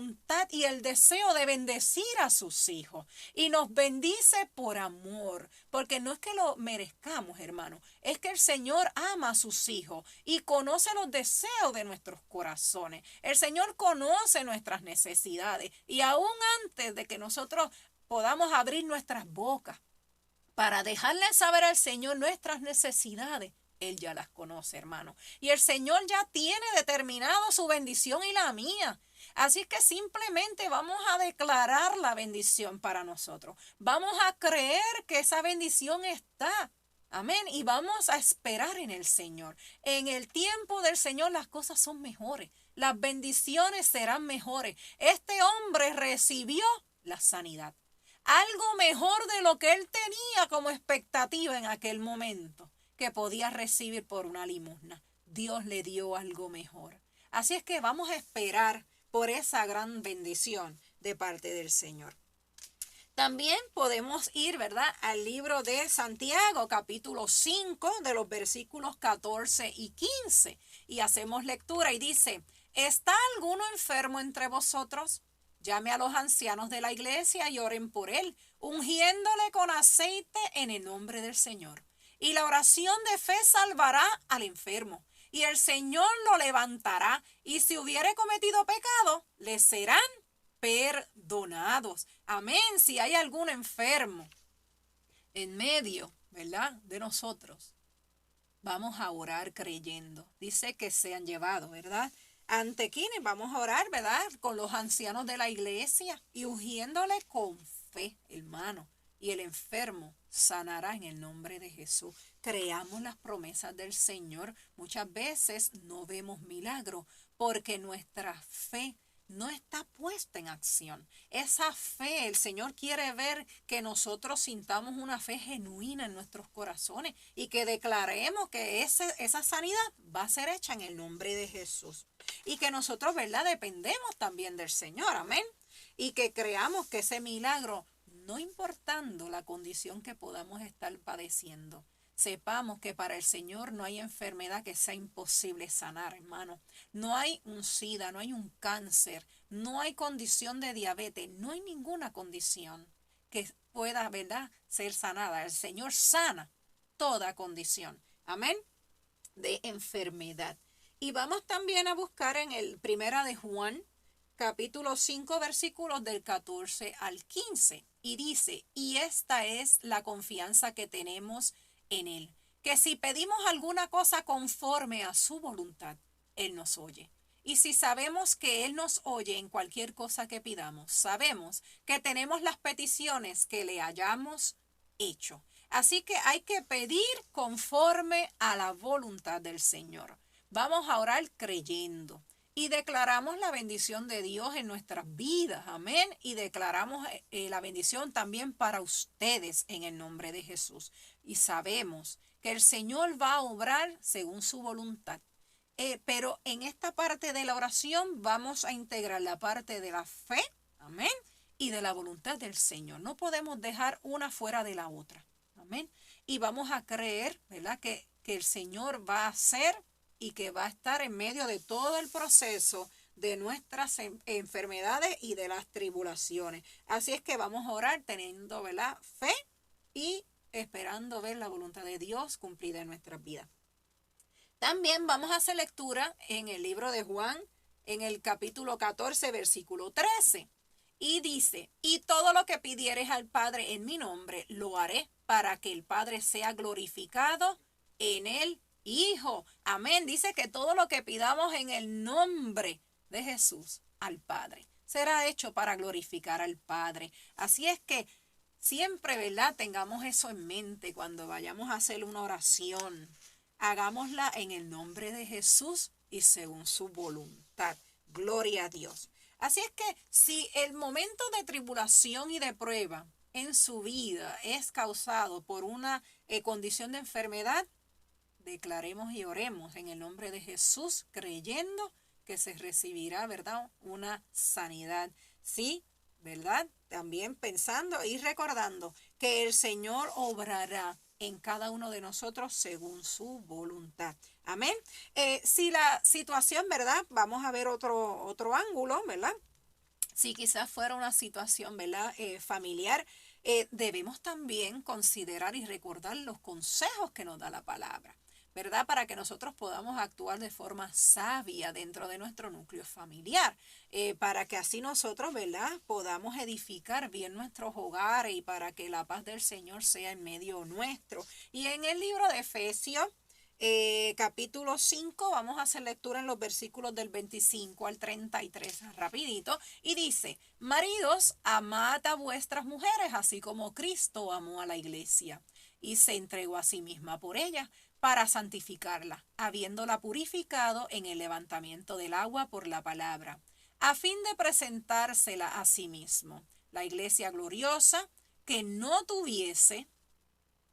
y el deseo de bendecir a sus hijos, y nos bendice por amor, porque no es que lo merezcamos, hermano, es que el Señor ama a sus hijos y conoce los deseos de nuestros corazones. El Señor conoce nuestras necesidades, y aún antes de que nosotros podamos abrir nuestras bocas para dejarle saber al Señor nuestras necesidades, Él ya las conoce, hermano. Y el Señor ya tiene determinado su bendición y la mía. Así que simplemente vamos a declarar la bendición para nosotros. Vamos a creer que esa bendición está. Amén. Y vamos a esperar en el Señor. En el tiempo del Señor las cosas son mejores. Las bendiciones serán mejores. Este hombre recibió la sanidad. Algo mejor de lo que él tenía como expectativa en aquel momento, que podía recibir por una limosna. Dios le dio algo mejor. Así es que vamos a esperar por esa gran bendición de parte del Señor. También podemos ir, ¿verdad?, al libro de Santiago, capítulo 5, de los versículos 14 y 15. Y hacemos lectura y dice: ¿está alguno enfermo entre vosotros? Llame a los ancianos de la iglesia y oren por él, ungiéndole con aceite en el nombre del Señor. Y la oración de fe salvará al enfermo, y el Señor lo levantará, y si hubiere cometido pecado, le serán perdonados. Amén. Si hay algún enfermo en medio, ¿verdad?, de nosotros, vamos a orar creyendo. Dice que sean llevados, ¿verdad?, ante quienes vamos a orar, ¿verdad?, con los ancianos de la iglesia y ungiéndole con fe, hermano. y el enfermo sanará en el nombre de Jesús. Creamos las promesas del Señor. Muchas veces no vemos milagros porque nuestra fe no está puesta en acción. Esa fe, el Señor quiere ver que nosotros sintamos una fe genuina en nuestros corazones y que declaremos que esa sanidad va a ser hecha en el nombre de Jesús. Y que nosotros, ¿verdad?, dependemos también del Señor, amén. Y que creamos que ese milagro, no importando la condición que podamos estar padeciendo, sepamos que para el Señor no hay enfermedad que sea imposible sanar, hermano. No hay un SIDA, no hay un cáncer, no hay condición de diabetes, no hay ninguna condición que pueda, ¿verdad?, ser sanada. El Señor sana toda condición, amén, de enfermedad. Y vamos también a buscar en el Primera de Juan, capítulo 5, versículos del 14 al 15. Y dice, y esta es la confianza que tenemos en Él, que si pedimos alguna cosa conforme a su voluntad, Él nos oye. Y si sabemos que Él nos oye en cualquier cosa que pidamos, sabemos que tenemos las peticiones que le hayamos hecho. Así que hay que pedir conforme a la voluntad del Señor. Vamos a orar creyendo. Y declaramos la bendición de Dios en nuestras vidas, amén. Y declaramos la bendición también para ustedes en el nombre de Jesús. Y sabemos que el Señor va a obrar según su voluntad. Pero en esta parte de la oración vamos a integrar la parte de la fe, amén, y de la voluntad del Señor. No podemos dejar una fuera de la otra, amén. Y vamos a creer, ¿verdad?, que el Señor va a hacer y que va a estar en medio de todo el proceso de nuestras enfermedades y de las tribulaciones. Así es que vamos a orar teniendo, ¿verdad?, fe y esperando ver la voluntad de Dios cumplida en nuestras vidas. También vamos a hacer lectura en el libro de Juan, en el capítulo 14, versículo 13. Y dice, y todo lo que pidieres al Padre en mi nombre, lo haré para que el Padre sea glorificado en el Hijo. Amén. Dice que todo lo que pidamos en el nombre de Jesús al Padre será hecho para glorificar al Padre. Así es que siempre, ¿verdad?, tengamos eso en mente cuando vayamos a hacer una oración. Hagámosla en el nombre de Jesús y según su voluntad. Gloria a Dios. Así es que si el momento de tribulación y de prueba en su vida es causado por una condición de enfermedad, declaremos y oremos en el nombre de Jesús, creyendo que se recibirá, ¿verdad?, una sanidad. Sí, ¿verdad? También pensando y recordando que el Señor obrará en cada uno de nosotros según su voluntad. Amén. Si la situación, ¿verdad?, vamos a ver otro ángulo, ¿verdad? Si quizás fuera una situación, ¿verdad?, familiar, debemos también considerar y recordar los consejos que nos da la palabra, ¿verdad?, para que nosotros podamos actuar de forma sabia dentro de nuestro núcleo familiar, para que así nosotros, ¿verdad?, podamos edificar bien nuestros hogares y para que la paz del Señor sea en medio nuestro. Y en el libro de Efesios, capítulo 5, vamos a hacer lectura en los versículos del 25 al 33, rapidito, y dice, maridos, amad a vuestras mujeres, así como Cristo amó a la iglesia, y se entregó a sí misma por ella, para santificarla, habiéndola purificado en el levantamiento del agua por la palabra, a fin de presentársela a sí mismo, la iglesia gloriosa, que no tuviese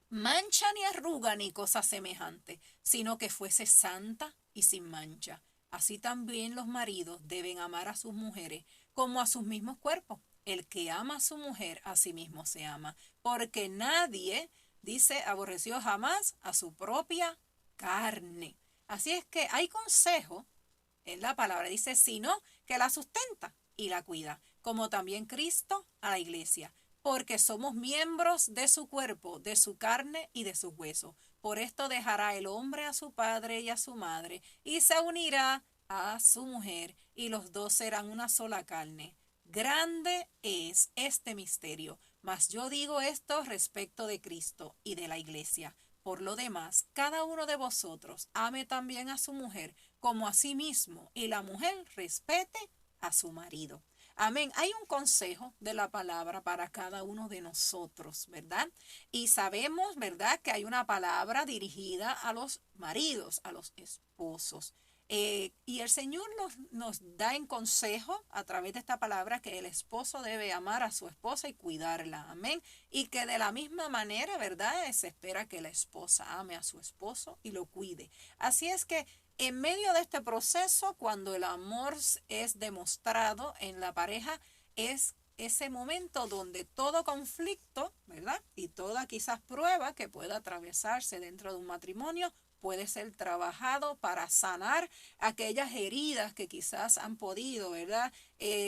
mancha ni arruga ni cosa semejante, sino que fuese santa y sin mancha. Así también los maridos deben amar a sus mujeres como a sus mismos cuerpos. El que ama a su mujer, a sí mismo se ama, porque nadie, dice, aborreció jamás a su propia carne. Así es que hay consejo en la palabra, dice, sino que la sustenta y la cuida, como también Cristo a la iglesia, porque somos miembros de su cuerpo, de su carne y de sus huesos. Por esto dejará el hombre a su padre y a su madre, y se unirá a su mujer, y los dos serán una sola carne. Grande es este misterio, mas yo digo esto respecto de Cristo y de la iglesia. Por lo demás, cada uno de vosotros ame también a su mujer como a sí mismo, y la mujer respete a su marido. Amén. Hay un consejo de la palabra para cada uno de nosotros, ¿verdad? Y sabemos, ¿verdad?, que hay una palabra dirigida a los maridos, a los esposos. Y el Señor nos da en consejo a través de esta palabra que el esposo debe amar a su esposa y cuidarla. Amén. Y que de la misma manera, ¿verdad?, se espera que la esposa ame a su esposo y lo cuide. Así es que en medio de este proceso, cuando el amor es demostrado en la pareja, es ese momento donde todo conflicto, ¿verdad?, y toda quizás prueba que pueda atravesarse dentro de un matrimonio puede ser trabajado para sanar aquellas heridas que quizás han podido, ¿verdad?,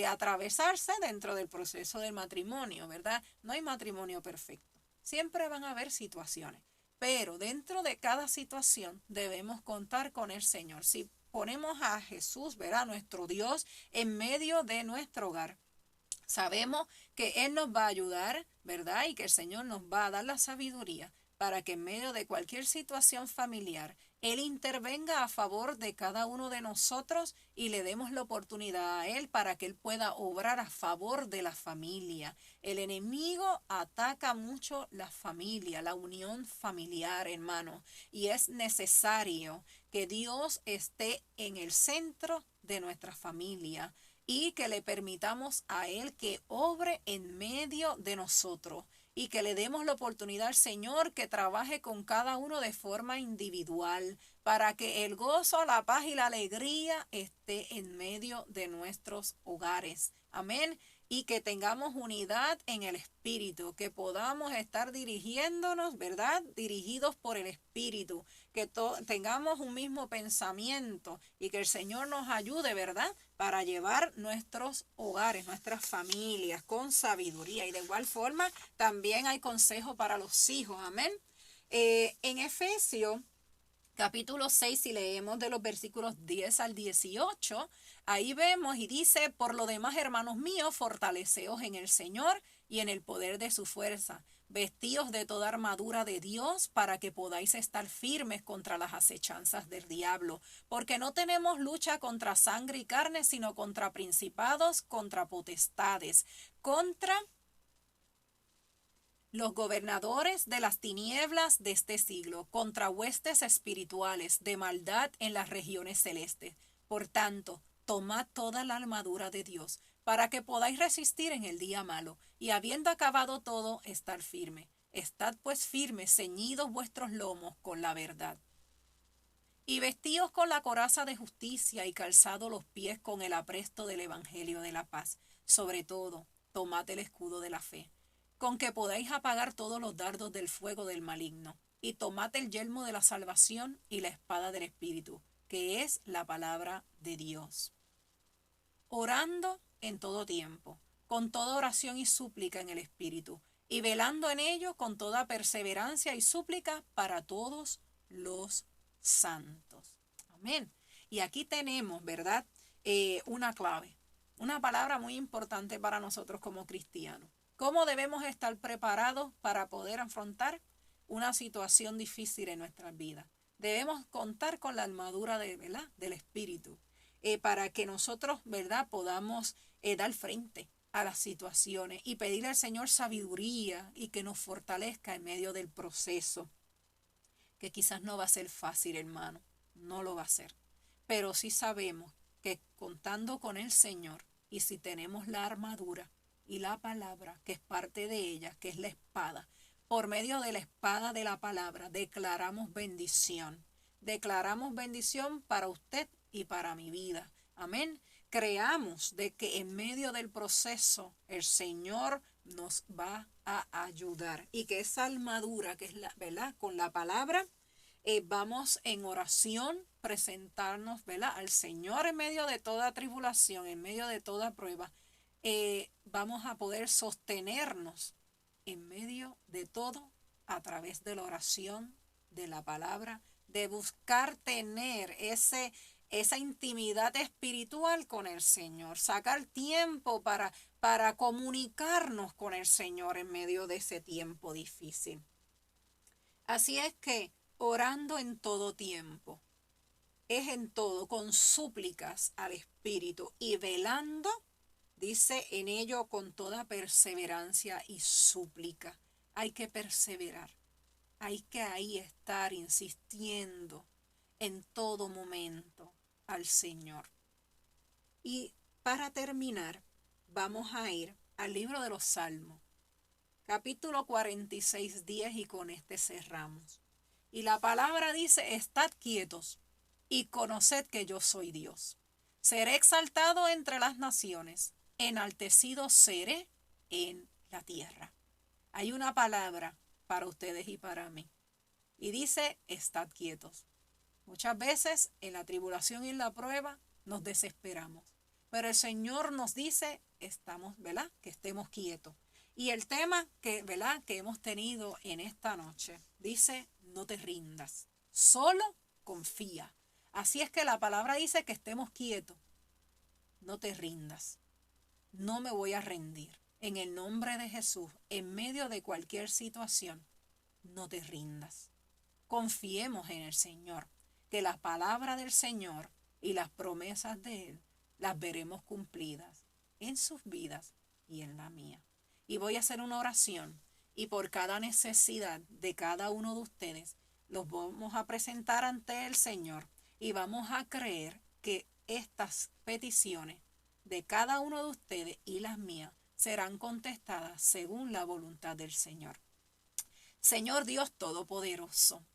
atravesarse dentro del proceso del matrimonio, ¿verdad? No hay matrimonio perfecto. Siempre van a haber situaciones. Pero dentro de cada situación debemos contar con el Señor. Si ponemos a Jesús, ¿verdad?, nuestro Dios, en medio de nuestro hogar, sabemos que Él nos va a ayudar, ¿verdad? Y que el Señor nos va a dar la sabiduría para que en medio de cualquier situación familiar, Él intervenga a favor de cada uno de nosotros y le demos la oportunidad a Él para que Él pueda obrar a favor de la familia. El enemigo ataca mucho la familia, la unión familiar, hermano, y es necesario que Dios esté en el centro de nuestra familia y que le permitamos a Él que obre en medio de nosotros y que le demos la oportunidad al Señor que trabaje con cada uno de forma individual para que el gozo, la paz y la alegría esté en medio de nuestros hogares. Amén. Y que tengamos unidad en el Espíritu, que podamos estar dirigiéndonos, ¿verdad?, dirigidos por el Espíritu, que tengamos un mismo pensamiento y que el Señor nos ayude, ¿verdad?, para llevar nuestros hogares, nuestras familias con sabiduría. Y de igual forma también hay consejo para los hijos. Amén. En Efesios capítulo 6, si leemos de los versículos 10 al 18, ahí vemos y dice: por lo demás, hermanos míos, fortaleceos en el Señor y en el poder de su fuerza. Vestíos de toda armadura de Dios para que podáis estar firmes contra las acechanzas del diablo, porque no tenemos lucha contra sangre y carne, sino contra principados, contra potestades, contra los gobernadores de las tinieblas de este siglo, contra huestes espirituales de maldad en las regiones celestes. Por tanto, tomad toda la armadura de Dios, para que podáis resistir en el día malo, y habiendo acabado todo, estar firme. Estad pues firmes, ceñidos vuestros lomos con la verdad. Y vestíos con la coraza de justicia y calzado los pies con el apresto del evangelio de la paz. Sobre todo, tomad el escudo de la fe, con que podáis apagar todos los dardos del fuego del maligno, y tomad el yelmo de la salvación y la espada del Espíritu, que es la palabra de Dios. Orando en todo tiempo, con toda oración y súplica en el Espíritu, y velando en ello con toda perseverancia y súplica para todos los santos. Amén. Y aquí tenemos, ¿verdad?, una clave, una palabra muy importante para nosotros como cristianos. ¿Cómo debemos estar preparados para poder afrontar una situación difícil en nuestras vidas? Debemos contar con la armadura ¿verdad?, del Espíritu, para que nosotros, ¿verdad?, podamos dar frente a las situaciones y pedirle al Señor sabiduría y que nos fortalezca en medio del proceso, que quizás no va a ser fácil, hermano, no lo va a ser. Pero sí sabemos que contando con el Señor y si tenemos la armadura y la palabra, que es parte de ella, que es la espada, por medio de la espada de la palabra, declaramos bendición. Declaramos bendición para usted y para mi vida. Amén. Creamos de que en medio del proceso el Señor nos va a ayudar y que esa armadura, que es la, ¿verdad?, con la palabra, vamos en oración presentarnos, ¿verdad?, al Señor en medio de toda tribulación, en medio de toda prueba. Vamos a poder sostenernos en medio de todo a través de la oración, de la palabra, de buscar tener esa intimidad espiritual con el Señor, sacar tiempo para comunicarnos con el Señor en medio de ese tiempo difícil. Así es que orando en todo tiempo, es en todo, con súplicas al Espíritu y velando, Dice en ello con toda perseverancia y súplica. Hay que perseverar. Hay que ahí estar insistiendo en todo momento al Señor. Y para terminar, vamos a ir al libro de los Salmos, capítulo 46, 10, y con este cerramos. Y la palabra dice: estad quietos y conoced que yo soy Dios. Seré exaltado entre las naciones, enaltecido seré en la tierra. Hay una palabra para ustedes y para mí. Y dice: estad quietos. Muchas veces en la tribulación y en la prueba nos desesperamos. Pero el Señor nos dice, estamos, ¿verdad?, que estemos quietos. Y el tema que, ¿verdad?, que hemos tenido en esta noche dice: no te rindas, solo confía. Así es que la palabra dice que estemos quietos. No te rindas. No me voy a rendir. En el nombre de Jesús, en medio de cualquier situación, no te rindas. Confiemos en el Señor, que la palabra del Señor y las promesas de Él las veremos cumplidas en sus vidas y en la mía. Y voy a hacer una oración, y por cada necesidad de cada uno de ustedes los vamos a presentar ante el Señor, y vamos a creer que estas peticiones de cada uno de ustedes y las mías serán contestadas según la voluntad del Señor. Señor Dios Todopoderoso,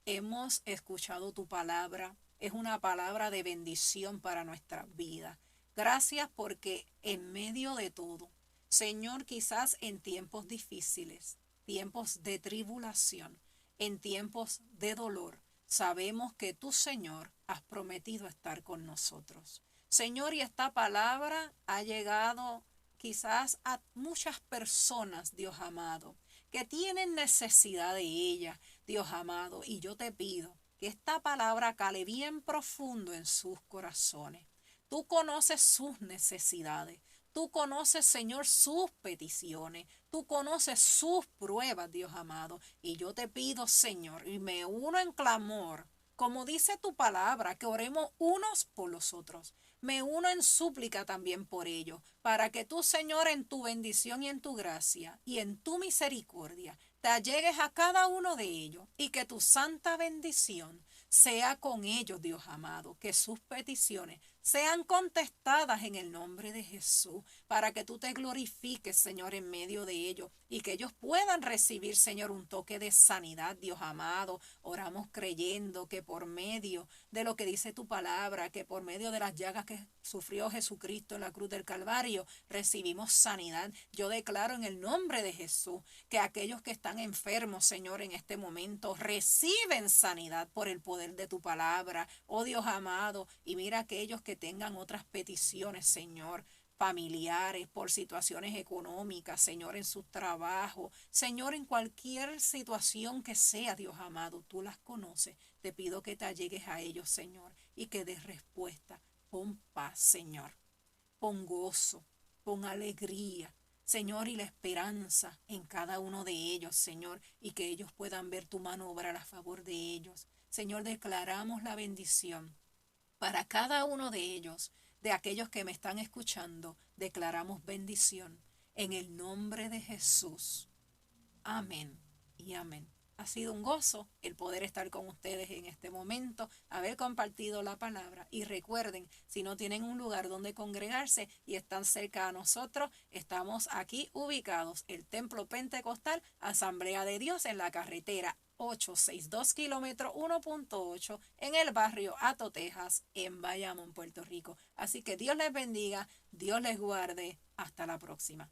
hemos escuchado tu palabra. Es una palabra de bendición para nuestras vidas. Gracias porque en medio de todo, Señor, quizás en tiempos difíciles, tiempos de tribulación, en tiempos de dolor, sabemos que tú, Señor, has prometido estar con nosotros. Señor, y esta palabra ha llegado quizás a muchas personas, Dios amado, que tienen necesidad de ella, Dios amado, y yo te pido que esta palabra cale bien profundo en sus corazones. Tú conoces sus necesidades, tú conoces, Señor, sus peticiones, tú conoces sus pruebas, Dios amado, y yo te pido, Señor, y me uno en clamor, como dice tu palabra, que oremos unos por los otros. Me uno en súplica también por ellos, para que tú, Señor, en tu bendición y en tu gracia y en tu misericordia, te allegues a cada uno de ellos, y que tu santa bendición sea con ellos, Dios amado, que sus peticiones sean contestadas en el nombre de Jesús, para que tú te glorifiques, Señor, en medio de ellos, y que ellos puedan recibir, Señor, un toque de sanidad, Dios amado. Oramos creyendo que por medio de lo que dice tu palabra, que por medio de las llagas que sufrió Jesucristo en la cruz del Calvario, recibimos sanidad. Yo declaro en el nombre de Jesús que aquellos que están enfermos, Señor, en este momento reciben sanidad por el poder de tu palabra, oh Dios amado. Y mira aquellos que tengan otras peticiones, Señor, familiares, por situaciones económicas, Señor, en su trabajo, Señor, en cualquier situación que sea, Dios amado, tú las conoces. Te pido que te allegues a ellos, Señor, y que des respuesta. Pon paz, Señor. Pon gozo, pon alegría, Señor, y la esperanza en cada uno de ellos, Señor, y que ellos puedan ver tu mano obrar a favor de ellos. Señor, declaramos la bendición para cada uno de ellos, de aquellos que me están escuchando. Declaramos bendición en el nombre de Jesús. Amén y amén. Ha sido un gozo el poder estar con ustedes en este momento, haber compartido la palabra. Y recuerden, si no tienen un lugar donde congregarse y están cerca a nosotros, estamos aquí ubicados, el Templo Pentecostal Asamblea de Dios, en la carretera 862 kilómetro 1.8 en el barrio Hato, Texas, en Bayamón, Puerto Rico. Así que Dios les bendiga, Dios les guarde. Hasta la próxima.